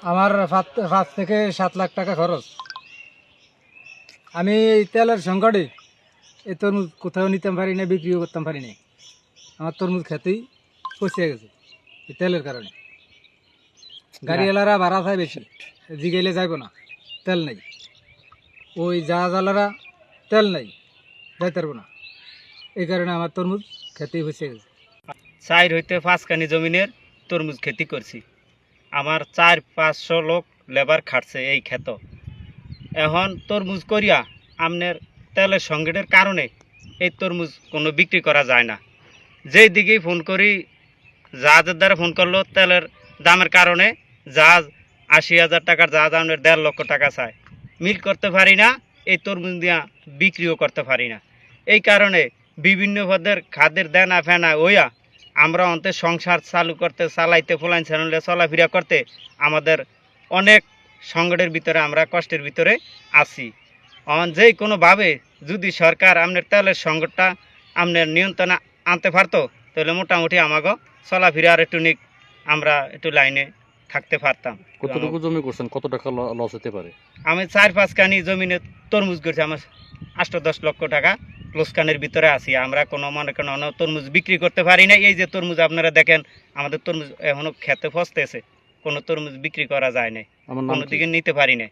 আমার 5 থেকে 7 লাখ টাকা খরচ। আমি এই তেলের সংকটে এই তরমুজ কোথাও নিতে পারি না, বিক্রিও করতে পারি না। আমার তরমুজ খেতেই পচে গেছে এই তেলের কারণে। গাড়িওয়ালারা ভাড়া চায় বেশি, জিগাইলে যাইব না, তেল নেই। ওই জাহাজওয়ালারা তেল নেই, যাইতে পারবো না। এই কারণে আমার তরমুজ খেতেই পচে গেছে। 4 হইতে 5 কানি জমিনের তরমুজ খেতি করছি। আমার 400-500 লোক লেবার খাটছে এই ক্ষেত। এখন তরমুজ করিয়া আমনের তেলের সংকটের কারণে এই তরমুজ কোনো বিক্রি করা যায় না। যেই দিকেই ফোন করি, জাহাজের দ্বারা ফোন করলো, তেলের দামের কারণে জাহাজ 80,000 টাকার জাহাজ আমনের 1.5 লক্ষ টাকা চায়। মিল করতে পারি না, এই তরমুজ দিয়া বিক্রিও করতে পারি না। এই কারণে বিভিন্ন পদের খাদ্যের দেনা ফেনা ওইয়া আমরা অন্তে সংসার চালু করতে, চালাইতে, ফলাইন চ্যানেলে চলাফেরা করতে আমাদের অনেক সংকটের ভিতরে, আমরা কষ্টের ভিতরে আছি। যে কোনোভাবে যদি সরকার আপনার তেলের সংকটটা আপনার নিয়ন্ত্রণে আনতে পারতো, তাহলে মোটামুটি আমাকে চলাফেরা আর একটু আমরা একটু লাইনে থাকতে পারতাম। কতটুকু জমি করছেন, কত টাকা লস হতে পারে? আমি 4-5 কানি জমিনে তরমুজ করছি, আমার 8-10 লক্ষ টাকা লোকসানের ভিতরে আছি। আমরা কোনো মনে করেন তরমুজ বিক্রি করতে পারি না। এই যে তরমুজ আপনারা দেখেন, আমাদের তরমুজ এখনো খেতে ফসতেছে, কোনো তরমুজ বিক্রি করা যায় না, কোনো দিকে নিতে পারি না।